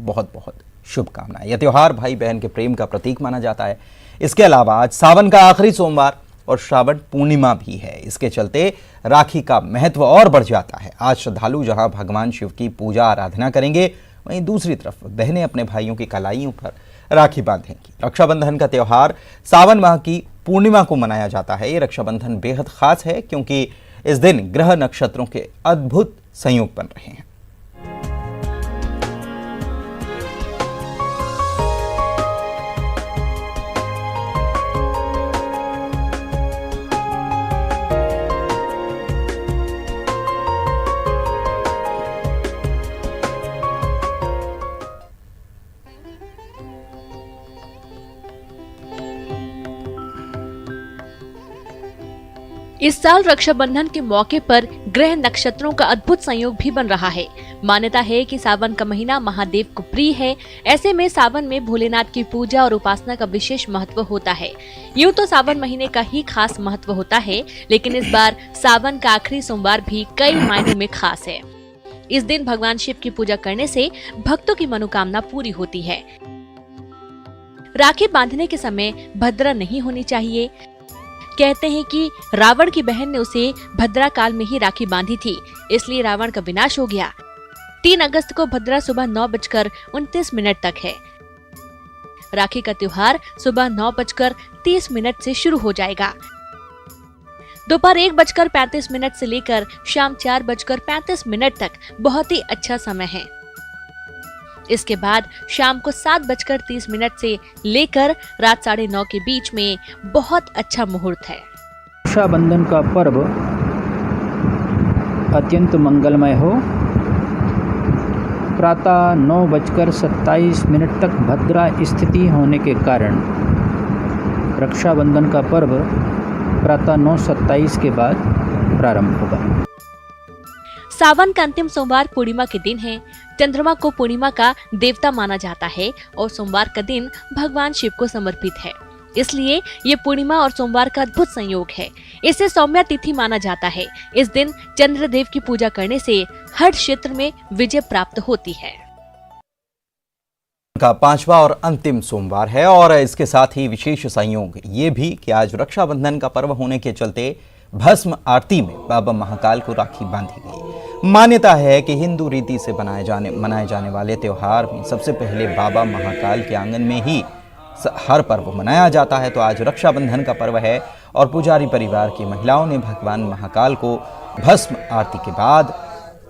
बहुत बहुत शुभकामनाएं। यह त्यौहार भाई बहन के प्रेम का प्रतीक माना जाता है। इसके अलावा आज सावन का आखिरी सोमवार और श्रावण पूर्णिमा भी है। इसके चलते राखी का महत्व और बढ़ जाता है। आज श्रद्धालु जहां भगवान शिव की पूजा आराधना करेंगे, वहीं दूसरी तरफ बहनें अपने भाइयों की कलाइयों पर राखी बांधेंगी। रक्षाबंधन का त्यौहार सावन माह की पूर्णिमा को मनाया जाता है। ये रक्षाबंधन बेहद खास है क्योंकि इस दिन ग्रह नक्षत्रों के अद्भुत संयोग बन रहे हैं। इस साल रक्षाबंधन के मौके पर ग्रह नक्षत्रों का अद्भुत संयोग भी बन रहा है। मान्यता है कि सावन का महीना महादेव को प्रिय है। ऐसे में सावन में भोलेनाथ की पूजा और उपासना का विशेष महत्व होता है। यूँ तो सावन महीने का ही खास महत्व होता है, लेकिन इस बार सावन का आखिरी सोमवार भी कई मायनों में खास है। इस दिन भगवान शिव की पूजा करने से भक्तों की मनोकामना पूरी होती है। राखी बांधने के समय भद्रा नहीं होनी चाहिए। कहते हैं कि रावण की बहन ने उसे भद्रा काल में ही राखी बांधी थी, इसलिए रावण का विनाश हो गया। 3 अगस्त को भद्रा सुबह 9:29 तक है। राखी का त्योहार सुबह 9:30 से शुरू हो जाएगा। दोपहर 1:35 से लेकर शाम 4:35 तक बहुत ही अच्छा समय है। इसके बाद शाम को 7:30 से लेकर रात 9:30 के बीच में बहुत अच्छा मुहूर्त है। रक्षाबंधन का पर्व अत्यंत मंगलमय हो। प्रातः 9:27 तक भद्रा स्थिति होने के कारण रक्षाबंधन का पर्व प्रातः 9:27 के बाद प्रारंभ होगा। सावन का अंतिम सोमवार पूर्णिमा के दिन है। चंद्रमा को पूर्णिमा का देवता माना जाता है और सोमवार का दिन भगवान शिव को समर्पित है, इसलिए ये पूर्णिमा और सोमवार का अद्भुत संयोग है। इसे सौम्या तिथि माना जाता है। इस दिन चंद्रदेव की पूजा करने से हर क्षेत्र में विजय प्राप्त होती है। का 5वां और अंतिम सोमवार है और इसके साथ ही विशेष संयोग ये भी कि आज रक्षाबंधन का पर्व होने के चलते भस्म आरती में बाबा महाकाल को राखी बांधी गई। मान्यता है कि हिंदू रीति से मनाए जाने वाले त्योहार में सबसे पहले बाबा महाकाल के आंगन में ही हर पर्व मनाया जाता है। तो आज रक्षाबंधन का पर्व है और पुजारी परिवार की महिलाओं ने भगवान महाकाल को भस्म आरती के बाद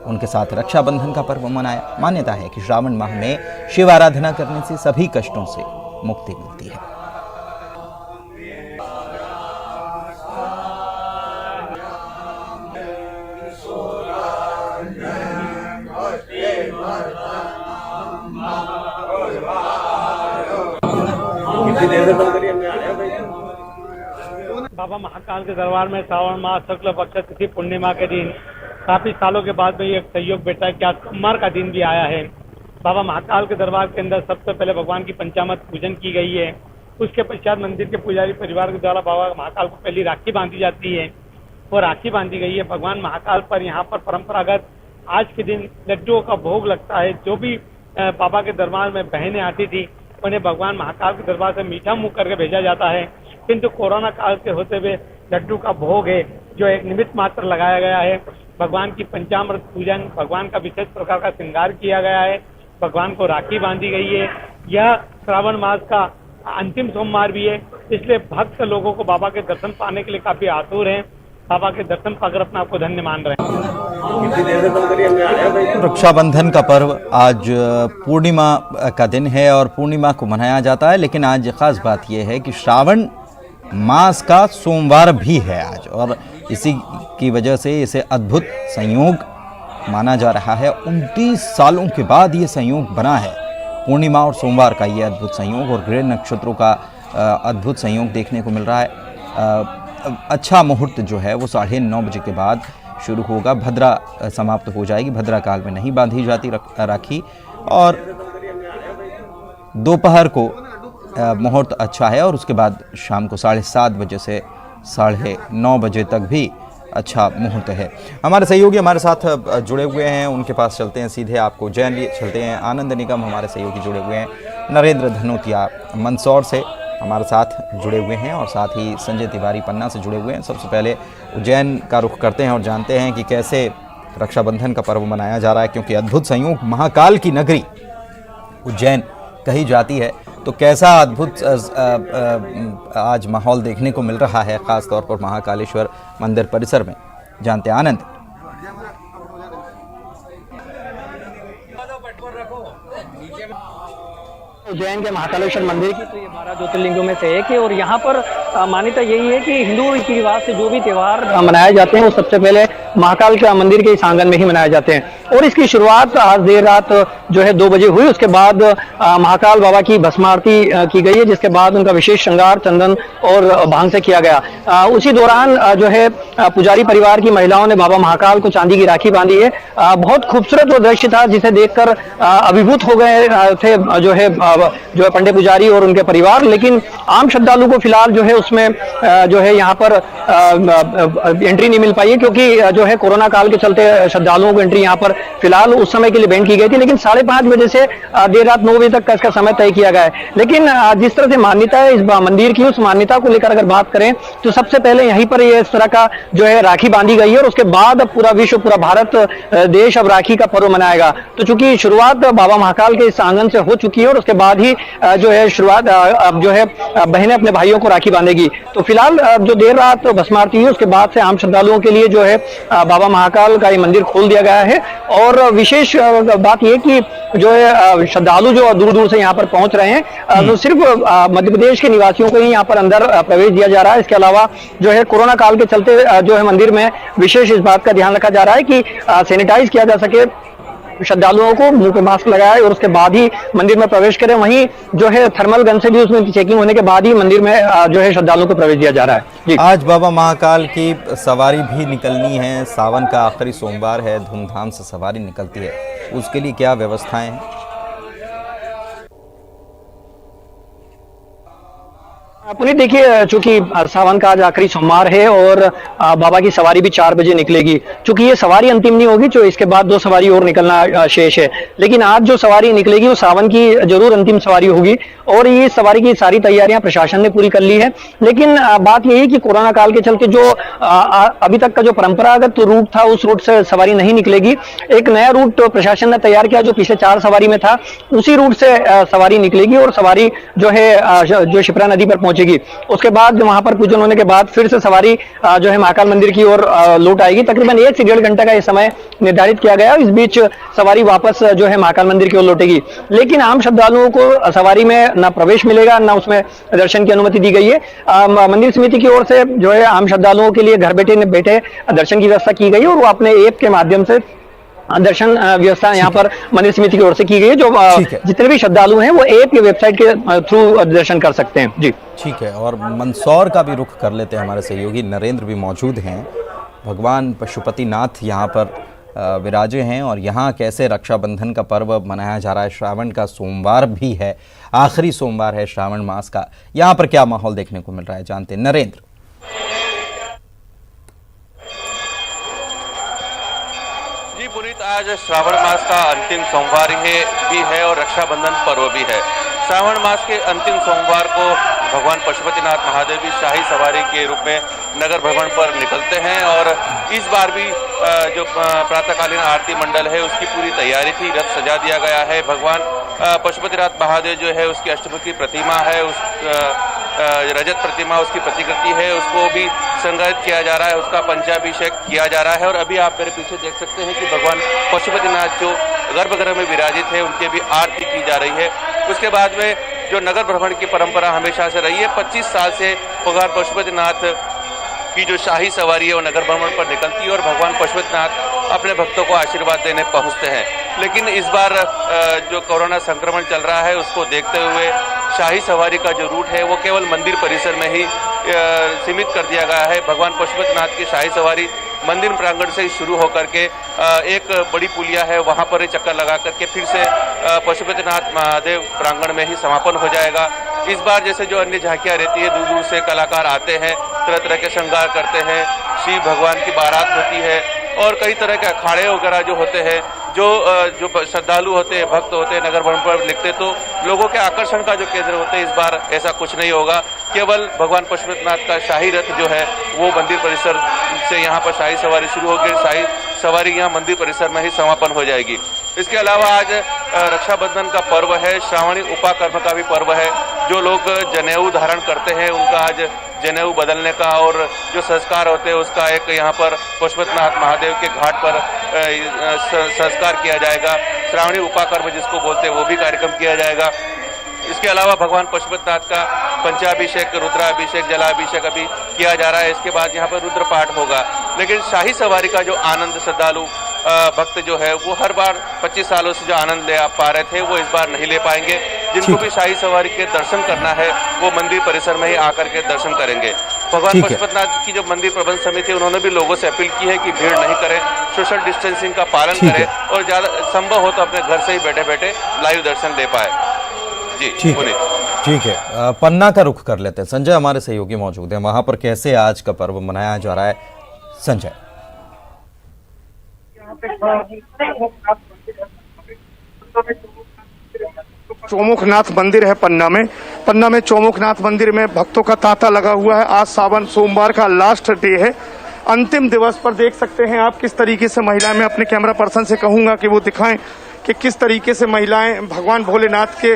उनके साथ रक्षाबंधन का पर्व मनाया। मान्यता है कि श्रावण माह में शिव आराधना करने से सभी कष्टों से मुक्ति मिलती है। बाबा महाकाल के दरबार में श्रावण मास शुक्ल पक्ष तिथि पूर्णिमा के दिन काफी सालों के बाद में एक सहयोग बेटा है कि आज सोमवार का दिन भी आया है। बाबा महाकाल के दरबार के अंदर सबसे पहले भगवान की पंचामृत पूजन की गई है। उसके पश्चात मंदिर के पुजारी परिवार के द्वारा बाबा महाकाल को पहली राखी बांधी जाती है। वो राखी बांधी गई है। भगवान महाकाल पर यहाँ पर परंपरागत आज के दिन लड्डुओं का भोग लगता है। जो भी बाबा के दरबार में बहनें आती थी उन्हें भगवान महाकाल के दरबार से मीठा मुंह करके भेजा जाता है, किंतु कोरोना काल के होते हुए लड्डू का भोग है जो एक निमित्त मात्र लगाया गया है। भगवान की पंचामृत पूजन, भगवान का विशेष प्रकार का श्रृंगार किया गया है, भगवान को राखी बांधी गई है। यह श्रावण मास का अंतिम सोमवार भी है, इसलिए भक्त लोगों को बाबा के दर्शन पाने के लिए काफी आतुर हैं। बाबा के दर्शन पाकर अपने आप को धन्य मान रहे हैं। रक्षाबंधन का पर्व आज पूर्णिमा का दिन है और पूर्णिमा को मनाया जाता है, लेकिन आज खास बात यह है कि श्रावण मास का सोमवार भी है आज और इसी की वजह से इसे अद्भुत संयोग माना जा रहा है। 29 सालों के बाद ये संयोग बना है, पूर्णिमा और सोमवार का ये अद्भुत संयोग और ग्रह नक्षत्रों का अद्भुत संयोग देखने को मिल रहा है। अच्छा मुहूर्त जो है वो 9:30 बजे के बाद शुरू होगा। भद्रा समाप्त हो जाएगी। भद्रा काल में नहीं बांधी जाती राखी और दोपहर को मुहूर्त अच्छा है और उसके बाद शाम को 7:30 बजे से 9:30 बजे तक भी अच्छा मुहूर्त है। हमारे सहयोगी हमारे साथ जुड़े हुए हैं, उनके पास चलते हैं, सीधे आपको उज्जैन लिए चलते हैं। आनंद निगम हमारे सहयोगी जुड़े हुए हैं, नरेंद्र धनोतिया मंदसौर से हमारे साथ जुड़े हुए हैं और साथ ही संजय तिवारी पन्ना से जुड़े हुए हैं। सबसे पहले उज्जैन का रुख करते हैं और जानते हैं कि कैसे रक्षाबंधन का पर्व मनाया जा रहा है, क्योंकि अद्भुत संयोग महाकाल की नगरी उज्जैन कही जाती है। तो कैसा अद्भुत आज माहौल देखने को मिल रहा है, ख़ास तौर पर महाकालेश्वर मंदिर परिसर में, जानते हैं आनंद। उज्जैन के महाकालेश्वर मंदिर की तो ये 12 ज्योतिर्लिंगों में से एक है और यहाँ पर मान्यता यही है कि हिंदू रीति रिवाज से जो भी त्यौहार मनाए जाते हैं वो सबसे पहले महाकाल के मंदिर के इस आंगन में ही मनाए जाते हैं। और इसकी शुरुआत आज देर रात जो है 2 बजे हुई। उसके बाद महाकाल बाबा की भस्मारती की गई है, जिसके बाद उनका विशेष श्रृंगार चंदन और भांग से किया गया। उसी दौरान जो है पुजारी परिवार की महिलाओं ने बाबा महाकाल को चांदी की राखी बांधी है। बहुत खूबसूरत वो दृश्य था जिसे देखकर अभिभूत हो गए थे जो है पंडित पुजारी और उनके परिवार। लेकिन आम श्रद्धालु को फिलहाल जो है उसमें जो है यहाँ पर एंट्री नहीं मिल पाई है, क्योंकि जो है कोरोना काल के चलते श्रद्धालुओं को एंट्री यहाँ पर फिलहाल उस समय के लिए बैन की गई थी। लेकिन 5:30 बजे से देर रात 9 बजे तक का इसका समय तय किया गया है। लेकिन जिस तरह से मान्यता है इस मंदिर की, उस मान्यता को लेकर अगर बात करें तो सबसे पहले यहीं पर ये इस तरह का जो है राखी बांधी गई है और उसके बाद अब पूरा विश्व, पूरा भारत देश अब राखी का पर्व मनाएगा। तो चूंकि शुरुआत बाबा महाकाल के इस आंगन से हो चुकी है और उसके बाद ही जो है शुरुआत अब जो है बहनें अपने भाइयों को राखी बांधेगी। तो फिलहाल जो देर रात भस्मारती हुई उसके बाद से आम श्रद्धालुओं के लिए जो है बाबा महाकाल का ये मंदिर खोल दिया गया है। और विशेष बात यह कि जो है श्रद्धालु जो दूर दूर से यहाँ पर पहुंच रहे हैं, तो सिर्फ मध्य प्रदेश के निवासियों को ही यहाँ पर अंदर प्रवेश दिया जा रहा है। इसके अलावा जो है कोरोना काल के चलते जो है मंदिर में विशेष इस बात का ध्यान रखा जा रहा है कि सैनिटाइज किया जा सके, श्रद्धालुओं को मुंह पे मास्क लगाए और उसके बाद ही मंदिर में प्रवेश करें। वहीं जो है थर्मल गन से भी उसमें चेकिंग होने के बाद ही मंदिर में जो है श्रद्धालुओं को प्रवेश दिया जा रहा है। जी। आज बाबा महाकाल की सवारी भी निकलनी है, सावन का आखिरी सोमवार है, धूमधाम से सवारी निकलती है, उसके लिए क्या व्यवस्थाएं हैं? पुनीत देखिए, चूंकि सावन का आज आखिरी सोमवार है और बाबा की सवारी भी 4 बजे निकलेगी। चूंकि ये सवारी अंतिम नहीं होगी, जो इसके बाद 2 सवारी और निकलना शेष है। लेकिन आज जो सवारी निकलेगी वो सावन की जरूर अंतिम सवारी होगी और ये सवारी की सारी तैयारियां प्रशासन ने पूरी कर ली है। लेकिन बात यही है कि कोरोना काल के चलते जो अभी तक का जो परंपरागत रूट था उस रूट से सवारी नहीं निकलेगी। एक नया रूट प्रशासन ने तैयार किया जो पिछले 4 सवारी में था, उसी रूट से सवारी निकलेगी और सवारी जो है जो शिप्रा नदी पर पहुंचेगी। उसके बाद वहां पर पूजन होने के बाद फिर से सवारी जो है महाकाल मंदिर की ओर लौट आएगी। तकरीबन 1 से 1.5 घंटे का ये समय निर्धारित किया गया। इस बीच सवारी वापस जो है महाकाल मंदिर की ओर लौटेगी। लेकिन आम श्रद्धालुओं को सवारी में न प्रवेश मिलेगा, न उसमें दर्शन की अनुमति दी गई है। मंदिर समिति की ओर से जो है आम श्रद्धालुओं के लिए घर बैठे दर्शन की व्यवस्था की गई है और वो अपने ऐप के माध्यम से दर्शन व्यवस्था यहाँ पर मंदिर समिति की ओर से की गई है। जो जितने भी श्रद्धालु हैं वो ऐप की वेबसाइट के थ्रू दर्शन कर सकते हैं। जी ठीक है, और मंदसौर का भी रुख कर लेते हैं, हमारे सहयोगी नरेंद्र भी मौजूद हैं। भगवान पशुपतिनाथ यहाँ पर विराजे हैं और यहाँ कैसे रक्षाबंधन का पर्व मनाया जा रहा है। श्रावण का सोमवार भी है, आखिरी सोमवार है श्रावण मास का, यहाँ पर क्या माहौल देखने को मिल रहा है, जानते हैं नरेंद्र। जी पुनीत, आज श्रावण मास का अंतिम सोमवार भी है और रक्षाबंधन पर्व भी है। श्रावण मास के अंतिम सोमवार को भगवान पशुपतिनाथ महादेव भी शाही सवारी के रूप में नगर भ्रमण पर निकलते हैं और इस बार भी जो प्रातःकालीन आरती मंडल है उसकी पूरी तैयारी थी। रथ सजा दिया गया है। भगवान पशुपतिनाथ महादेव जो है उसकी अष्टमुखी प्रतिमा है, उस रजत प्रतिमा उसकी प्रतिकृति है, उसको भी संग्रहित किया जा रहा है, उसका पंचाभिषेक किया जा रहा है। और अभी आप मेरे पीछे देख सकते हैं कि भगवान पशुपतिनाथ जो गर्भगृह में विराजित है उनकी भी आरती की जा रही है। उसके बाद में जो नगर भ्रमण की परंपरा हमेशा से रही है, 25 साल से भगवान पशुपतिनाथ की जो शाही सवारी है वो नगर भ्रमण पर निकलती है और भगवान पशुपतिनाथ अपने भक्तों को आशीर्वाद देने पहुंचते हैं। लेकिन इस बार जो कोरोना संक्रमण चल रहा है उसको देखते हुए शाही सवारी का जो रूट है वो केवल मंदिर परिसर में ही सीमित कर दिया गया है। भगवान पशुपतिनाथ की शाही सवारी मंदिर प्रांगण से शुरू होकर के एक बड़ी पुलिया है वहां पर ही चक्कर लगा करके फिर से पशुपतिनाथ महादेव प्रांगण में ही समापन हो जाएगा। इस बार जैसे जो अन्य झांकियां रहती है, दूर दूर से कलाकार आते हैं, तरह तरह के श्रृंगार करते हैं, शिव भगवान की बारात होती है और कई तरह के अखाड़े वगैरह जो होते हैं, जो श्रद्धालु होते हैं, भक्त होते हैं, नगर भ्रमण पर लिखते तो लोगों के आकर्षण का जो केंद्र होते हैं, इस बार ऐसा कुछ नहीं होगा। केवल भगवान पशुपतिनाथ का शाही रथ जो है वो मंदिर परिसर से यहाँ पर शाही सवारी शुरू होगी। शाही सवारी यहाँ मंदिर परिसर में ही समापन हो जाएगी। इसके अलावा आज रक्षाबंधन का पर्व है, श्रावणी उपाकर्म का भी पर्व है। जो लोग जनेऊ धारण करते हैं उनका आज जनेऊ बदलने का और जो संस्कार होते हैं उसका एक यहाँ पर पशुपतिनाथ महादेव के घाट पर संस्कार किया जाएगा। श्रावणी उपाकर्म जिसको बोलते हैं वो भी कार्यक्रम किया जाएगा। इसके अलावा भगवान पशुपतिनाथ का पंचाभिषेक, रुद्राभिषेक, जलाभिषेक अभी किया जा रहा है। इसके बाद यहाँ पर रुद्र पाठ होगा। लेकिन शाही सवारी का जो आनंद श्रद्धालु भक्त जो है वो हर बार 25 सालों से जो आनंद ले पा रहे थे वो इस बार नहीं ले पाएंगे। जिनको भी शाही सवारी के दर्शन करना है वो मंदिर परिसर में ही आकर के दर्शन करेंगे। भगवान पशुपतिनाथ की जो मंदिर प्रबंध समिति है उन्होंने भी लोगों से अपील की है कि भीड़ नहीं करें, सोशल डिस्टेंसिंग का पालन करें और ज्यादा संभव हो तो अपने घर से ही बैठे बैठे लाइव दर्शन ले पाए। जी ठीक है। पन्ना का रुख कर लेते हैं। संजय हमारे सहयोगी मौजूद हैं, वहां पर कैसे आज का पर्व मनाया जा रहा है? संजय। चौमुखनाथ मंदिर है पन्ना में चौमुखनाथ मंदिर में भक्तों का तांता लगा हुआ है। आज सावन सोमवार का लास्ट डे है, अंतिम दिवस पर देख सकते हैं आप किस तरीके से महिलाएं, मैं अपने कैमरा पर्सन से कहूंगा कि वो दिखाएं कि किस तरीके से महिलाएं भगवान भोलेनाथ के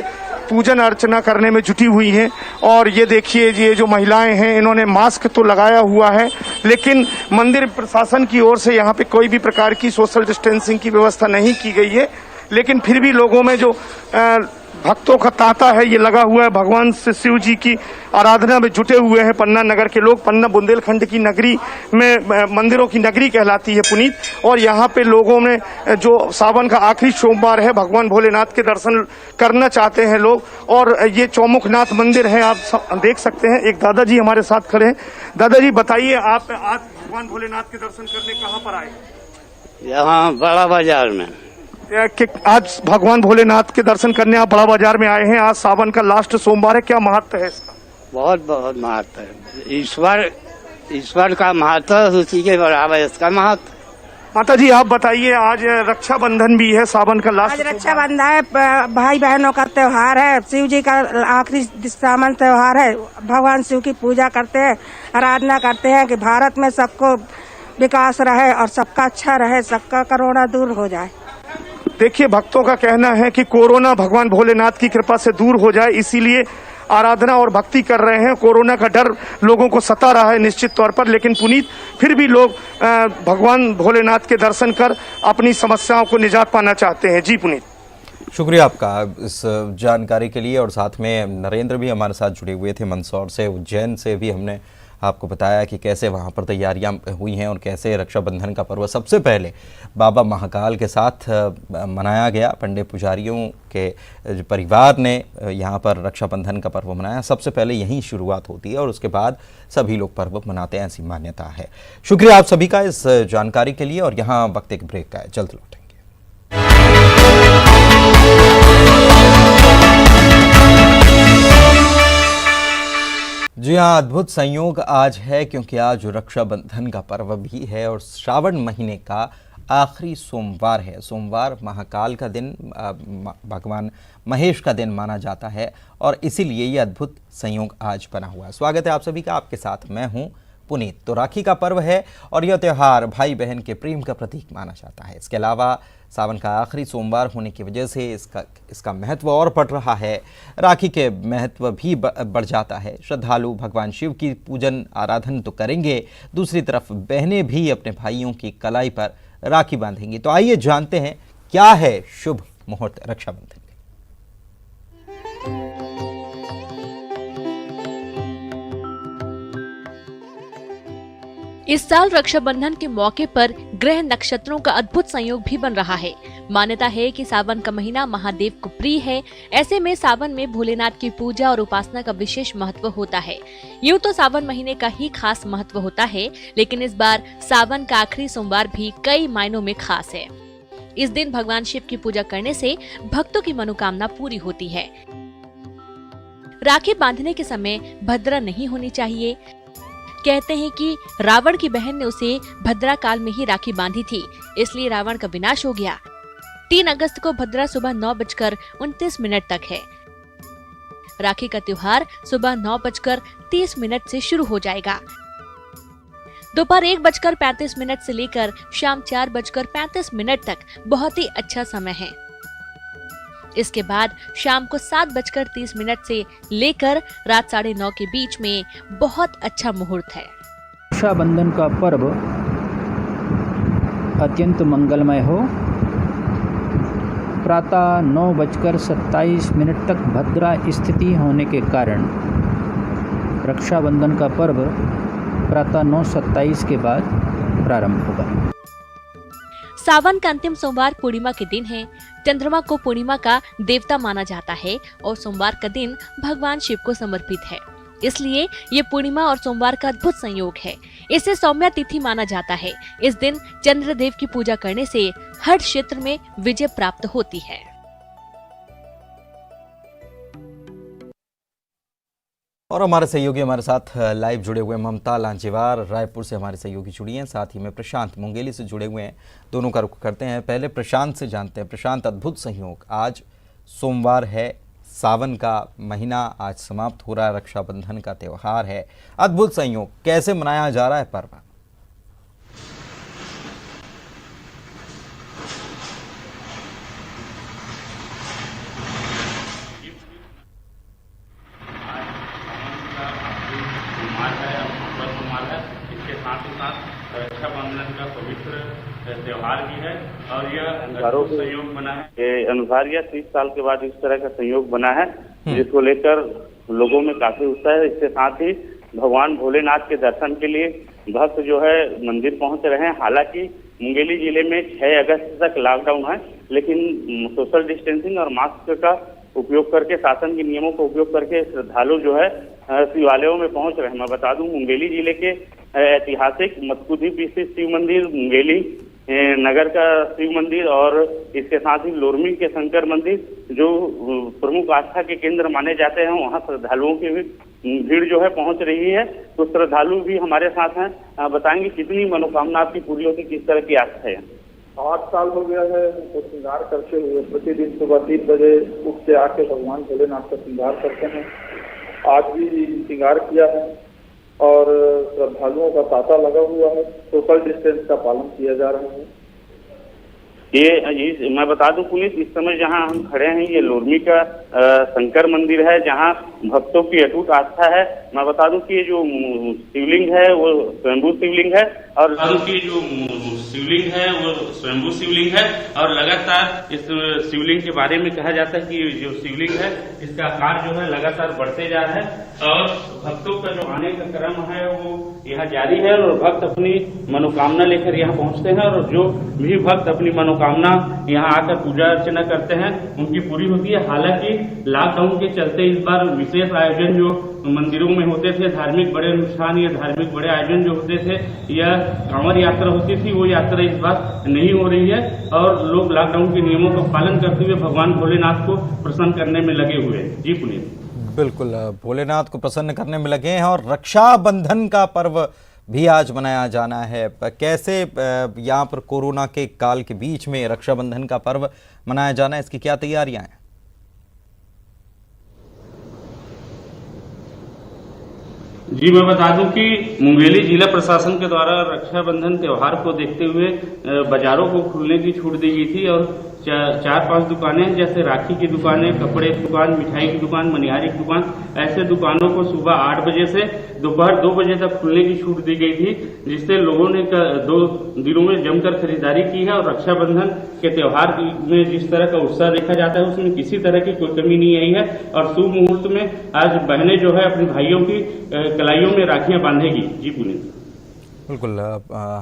पूजन अर्चना करने में जुटी हुई हैं। और ये देखिए ये जो महिलाएं हैं इन्होंने मास्क तो लगाया हुआ है, लेकिन मंदिर प्रशासन की ओर से यहाँ पे कोई भी प्रकार की सोशल डिस्टेंसिंग की व्यवस्था नहीं की गई है। लेकिन फिर भी लोगों में जो भक्तों का तांता है ये लगा हुआ है। भगवान शिव जी की आराधना में जुटे हुए हैं पन्ना नगर के लोग। पन्ना बुंदेलखंड की नगरी में मंदिरों की नगरी कहलाती है पुनीत, और यहाँ पे लोगों में जो सावन का आखिरी सोमवार है भगवान भोलेनाथ के दर्शन करना चाहते हैं लोग। और ये चौमुखनाथ मंदिर है, आप देख सकते हैं। एक दादाजी हमारे साथ खड़े हैं। दादाजी बताइए, आप आज भगवान भोलेनाथ के दर्शन करने कहाँ पर आए? यहाँ बड़ा बाजार में। कि आज भगवान भोलेनाथ के दर्शन करने आप बड़ा बाजार में आए हैं। आज सावन का लास्ट सोमवार है, क्या महत्व है इसका? बहुत बहुत महत्व है। ईश्वर का महत्व उसी के बराबर इसका महत्व। माता जी आप बताइए, आज रक्षाबंधन भी है, सावन का लास्ट। आज रक्षाबंधन है, भाई बहनों का त्योहार है, शिव जी का आखिरी सावन त्योहार है। भगवान शिव की पूजा करते हैं, आराधना करते हैं कि भारत में सबको विकास रहे और सबका अच्छा रहे, सबका कोरोना दूर हो जाए। देखिए भक्तों का कहना है कि कोरोना भगवान भोलेनाथ की कृपा से दूर हो जाए, इसीलिए आराधना और भक्ति कर रहे हैं। कोरोना का डर लोगों को सता रहा है निश्चित तौर पर, लेकिन पुनीत फिर भी लोग भगवान भोलेनाथ के दर्शन कर अपनी समस्याओं को निजात पाना चाहते हैं। जी पुनीत। शुक्रिया आपका इस जानकारी के लिए। और साथ में नरेंद्र भी हमारे साथ जुड़े हुए थे मंदसौर से, उज्जैन से भी हमने आपको बताया कि कैसे वहाँ पर तैयारियां हुई हैं और कैसे रक्षाबंधन का पर्व सबसे पहले बाबा महाकाल के साथ मनाया गया। पंडित पुजारियों के परिवार ने यहाँ पर रक्षाबंधन का पर्व मनाया। सबसे पहले यहीं शुरुआत होती है और उसके बाद सभी लोग पर्व मनाते हैं, ऐसी मान्यता है। शुक्रिया आप सभी का इस जानकारी के लिए। और यहाँ वक्त एक ब्रेक का है, जल्द लौटेंगे। जी हाँ, अद्भुत संयोग आज है क्योंकि आज रक्षाबंधन का पर्व भी है और श्रावण महीने का आखिरी सोमवार है। सोमवार महाकाल का दिन, भगवान महेश का दिन माना जाता है और इसीलिए ये अद्भुत संयोग आज बना हुआ है। स्वागत है आप सभी का, आपके साथ मैं हूँ पुनीत। तो राखी का पर्व है और यह त्यौहार भाई बहन के प्रेम का प्रतीक माना जाता है। इसके अलावा सावन का आखिरी सोमवार होने की वजह से इसका महत्व और बढ़ रहा है। राखी के महत्व भी बढ़ जाता है। श्रद्धालु भगवान शिव की पूजन आराधन तो करेंगे, दूसरी तरफ बहनें भी अपने भाइयों की कलाई पर राखी बांधेंगी। तो आइए जानते हैं क्या है शुभ मुहूर्त रक्षाबंधन। इस साल रक्षाबंधन के मौके पर ग्रह नक्षत्रों का अद्भुत संयोग भी बन रहा है। मान्यता है कि सावन का महीना महादेव को प्रिय है। ऐसे में सावन में भोलेनाथ की पूजा और उपासना का विशेष महत्व होता है। यूँ तो सावन महीने का ही खास महत्व होता है, लेकिन इस बार सावन का आखिरी सोमवार भी कई मायनों में खास है। इस दिन भगवान शिव की पूजा करने से भक्तों की मनोकामना पूरी होती है। राखी बांधने के समय भद्रा नहीं होनी चाहिए। कहते हैं कि रावण की बहन ने उसे भद्रा काल में ही राखी बांधी थी, इसलिए रावण का विनाश हो गया। 3 अगस्त को भद्रा सुबह 9:29 तक है। राखी का त्योहार सुबह 9:30 से शुरू हो जाएगा। दोपहर 1:35 से लेकर शाम 4:35 तक बहुत ही अच्छा समय है। इसके बाद शाम को 7:30 से लेकर रात 9:30 के बीच में बहुत अच्छा मुहूर्त है। रक्षाबंधन का पर्व अत्यंत मंगलमय हो। प्रातः 9:27 तक भद्रा स्थिति होने के कारण रक्षाबंधन का पर्व प्रातः 9:27 के बाद प्रारंभ होगा। सावन का अंतिम सोमवार पूर्णिमा के दिन है। चंद्रमा को पूर्णिमा का देवता माना जाता है और सोमवार का दिन भगवान शिव को समर्पित है, इसलिए ये पूर्णिमा और सोमवार का अद्भुत संयोग है। इसे सौम्या तिथि माना जाता है। इस दिन चंद्रदेव की पूजा करने से हर क्षेत्र में विजय प्राप्त होती है। और हमारे सहयोगी हमारे साथ लाइव जुड़े हुए ममता लांचेवार रायपुर से हमारे सहयोगी जुड़ी हैं, साथ ही में प्रशांत मुंगेली से जुड़े हुए हैं। दोनों का रुख करते हैं। पहले प्रशांत से जानते हैं। प्रशांत, अद्भुत संयोग, आज सोमवार है, सावन का महीना आज समाप्त हो रहा है, रक्षाबंधन का त्यौहार है, अद्भुत संयोग, कैसे मनाया जा रहा है पर्व? इसके साथ ही साथ रक्षाबंधन का पवित्र त्योहार भी है और यह संयोग बना है के अनुसार यह 30 साल के बाद इस तरह का संयोग बना है, जिसको लेकर लोगों में काफी उत्साह है। इसके साथ ही भगवान भोलेनाथ के दर्शन के लिए भक्त जो है मंदिर पहुंच रहे हैं। हालांकि मुंगेली जिले में 6 अगस्त तक लॉकडाउन है, लेकिन सोशल डिस्टेंसिंग और मास्क का उपयोग करके, शासन के नियमों का उपयोग करके श्रद्धालु जो है शिवालयों में पहुंच रहे हैं। मैं बता दूं, मुंगेली जिले के ऐतिहासिक मत्कुद्वीप स्थित शिव मंदिर, मुंगेली नगर का शिव मंदिर और इसके साथ ही लोरमी के शंकर मंदिर जो प्रमुख आस्था के केंद्र माने जाते हैं, वहां श्रद्धालुओं की भीड़ जो है पहुंच रही है। तो श्रद्धालु भी हमारे साथ हैं, बताएंगे कितनी मनोकामना आपकी पूरी होती, किस तरह की आस्था है? 8 साल हो गया है तो श्रृंगार करते हुए प्रतिदिन सुबह 3 बजे उठ के आके भगवान भोलेनाथ का श्रृंगार करते हैं। आज भी श्रृंगार किया है और श्रद्धालुओं का तांता लगा हुआ है। सोशल डिस्टेंस का पालन किया जा रहा है। ये मैं बता दूं पुलिस, इस समय जहां हम खड़े हैं ये लोरमी का शंकर मंदिर है, जहां भक्तों की अटूट आस्था है। मैं बता दूं कि ये जो शिवलिंग है वो स्वयंभू शिवलिंग है और लगातार इस शिवलिंग के बारे में कहा जाता है कि जो शिवलिंग है इसका आकार जो है लगातार बढ़ते जा रहा है और भक्तों का जो आने का क्रम है वो यहाँ जारी है और भक्त अपनी मनोकामना लेकर यहाँ पहुँचते हैं और जो भी भक्त अपनी मनोकामना यहाँ आकर पूजा अर्चना करते हैं उनकी पूरी होती है। हालांकि लॉकडाउन के चलते इस बार विशेष आयोजन जो मंदिरों में होते थे, धार्मिक बड़े अनुष्ठान या धार्मिक बड़े आयोजन जो होते थे या कांवड़ यात्रा होती थी, वो यात्रा इस बार नहीं हो रही है और लोग लॉकडाउन के नियमों का पालन करते हुए भगवान भोलेनाथ को प्रसन्न करने में लगे हुए हैं। जी पुनीत, बिल्कुल, भोलेनाथ को प्रसन्न करने में लगे हैं और रक्षाबंधन का पर्व भी आज मनाया जाना है। कैसे यहाँ पर कोरोना के काल के बीच में रक्षाबंधन का पर्व मनाया जाना है, इसकी क्या तैयारियां हैं? जी मैं बता दूं कि मुंगेली जिला प्रशासन के द्वारा रक्षाबंधन त्योहार को देखते हुए बाजारों को खुलने की छूट दी गई थी और 4-5 दुकानें जैसे राखी की दुकानें, कपड़े की दुकान, मिठाई की दुकान, मनिहारी की दुकान, ऐसे दुकानों को सुबह 8 बजे से दोपहर 2 बजे तक खुलने की छूट दी गई थी, जिससे लोगों ने 2 दिनों में जमकर खरीदारी की है और रक्षाबंधन के त्योहार में जिस तरह का उत्साह देखा जाता है उसमें किसी तरह की कोई कमी नहीं आई है और शुभ मुहूर्त में आज बहनें जो है अपने भाइयों की कलाइयों में राखियां बांधेगी। जी पुनीत, बिल्कुल,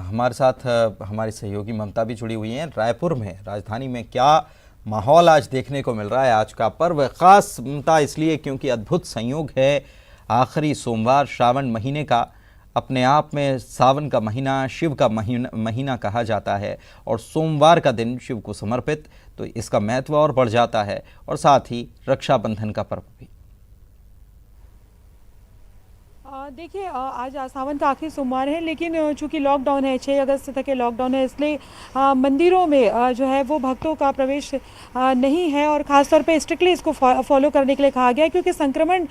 हमारे साथ हमारी सहयोगी ममता भी जुड़ी हुई हैं। रायपुर में, राजधानी में क्या माहौल आज देखने को मिल रहा है? आज का पर्व खास ममता इसलिए क्योंकि अद्भुत संयोग है, आखिरी सोमवार श्रावण महीने का, अपने आप में सावन का महीना शिव का महीना कहा जाता है और सोमवार का दिन शिव को समर्पित, तो इसका महत्व और बढ़ जाता है और साथ ही रक्षाबंधन का पर्व भी। देखिए आज सावन का आखिरी सोमवार है, लेकिन चूंकि लॉकडाउन है, 6 अगस्त तक के लॉकडाउन है, इसलिए मंदिरों में जो है वो भक्तों का प्रवेश नहीं है और ख़ासतौर पे स्ट्रिक्टली इसको फॉलो करने के लिए कहा गया है, क्योंकि संक्रमण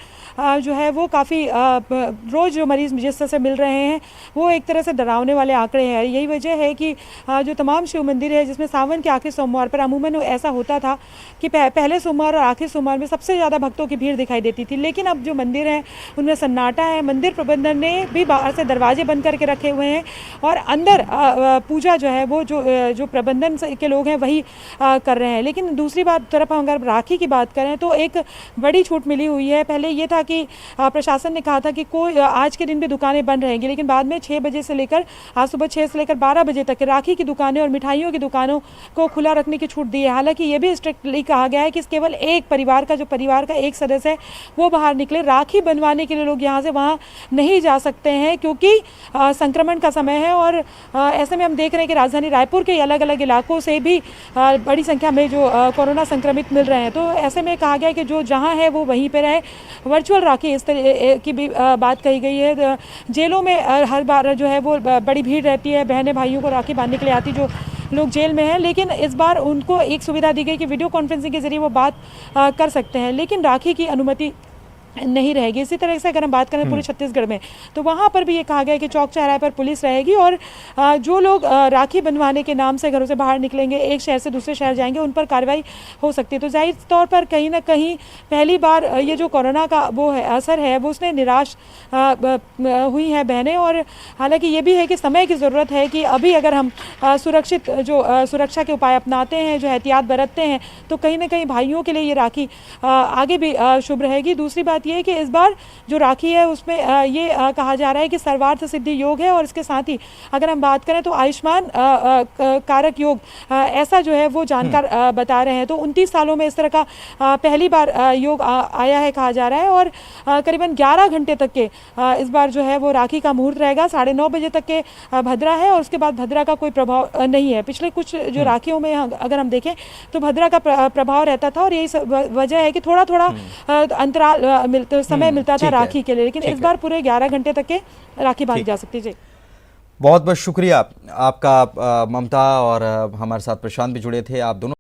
जो है वो काफ़ी रोज़ जो मरीज़ जिस तरह से मिल रहे हैं वो एक तरह से डरावने वाले आंकड़े हैं। यही वजह है कि जो तमाम शिव मंदिर है जिसमें सावन के आखिरी सोमवार पर अमूमन ऐसा होता था कि पहले सोमवार और आखिरी सोमवार में सबसे ज़्यादा भक्तों की भीड़ दिखाई देती थी, लेकिन अब जो मंदिर हैं उनमें सन्नाटा है। मंदिर प्रबंधन ने भी बाहर से दरवाजे बंद करके रखे हुए हैं और अंदर पूजा जो है वो जो प्रबंधन के लोग हैं वही कर रहे हैं। लेकिन दूसरी तरफ हम अगर राखी की बात करें तो एक बड़ी छूट मिली हुई है। पहले ये था कि प्रशासन ने कहा था कि कोई आज के दिन भी दुकानें बंद रहेंगी, लेकिन बाद में 6 बजे से लेकर आज सुबह 6 से लेकर 12 बजे तक राखी की दुकानें और मिठाइयों की दुकानों को खुला रखने की छूट दी है। हालांकि ये भी स्ट्रिक्टली कहा गया है कि केवल एक परिवार का एक सदस्य है वो बाहर निकले। राखी बनवाने के लिए लोग यहाँ से वहाँ नहीं जा सकते हैं क्योंकि संक्रमण का समय है और ऐसे में हम देख रहे हैं कि राजधानी रायपुर के अलग अलग इलाकों से भी बड़ी संख्या में जो कोरोना संक्रमित मिल रहे हैं। तो ऐसे में कहा गया है कि जो जहाँ है वो वहीं पर रहे। वर्चुअल राखी इस तरह की भी बात कही गई है। जेलों में हर बार जो है वो बड़ी भीड़ रहती है, बहनें भाइयों को राखी बांधने के लिए आती जो लोग जेल में हैं, लेकिन इस बार उनको एक सुविधा दी गई कि वीडियो कॉन्फ्रेंसिंग के जरिए वो बात कर सकते हैं, लेकिन राखी की अनुमति नहीं रहेगी। इसी तरह से अगर हम बात करें पूरे छत्तीसगढ़ में तो वहाँ पर भी ये कहा गया है कि चौक चौराहे पर पुलिस रहेगी और जो लोग राखी बनवाने के नाम से घरों से बाहर निकलेंगे, एक शहर से दूसरे शहर जाएंगे, उन पर कार्रवाई हो सकती है। तो जाहिर तौर पर कहीं ना कहीं पहली बार ये जो कोरोना का वो है असर है वो उसने निराश हुई हैं बहनें। और हालांकि ये भी है कि समय की ज़रूरत है कि अभी अगर हम सुरक्षित जो सुरक्षा के उपाय अपनाते हैं, जो एहतियात बरतते हैं, तो कहीं ना कहीं भाइयों के लिए ये राखी आगे भी शुभ रहेगी। दूसरी बात ये है कि इस बार जो राखी है उसमें ये कहा जा रहा है कि सर्वार्थ सिद्धि योग है और इसके साथ ही अगर हम बात करें तो आयुष्मान कारक योग ऐसा जो है वो जानकार बता रहे हैं। तो 29 सालों में इस तरह का पहली बार योग आया है कहा जा रहा है और करीबन 11 घंटे तक के इस बार जो है वो राखी का मुहूर्त रहेगा। 9:30 बजे तक के भद्रा है और उसके बाद भद्रा का कोई प्रभाव नहीं है। पिछले कुछ जो राखियों में अगर हम देखें तो भद्रा का प्रभाव रहता था और यही वजह है कि थोड़ा अंतराल समय मिलता था राखी के लिए, लेकिन इस बार पूरे 11 घंटे तक के राखी बांधी जा सकती है। बहुत बहुत शुक्रिया आपका ममता, और हमारे साथ प्रशांत भी जुड़े थे। आप दोनों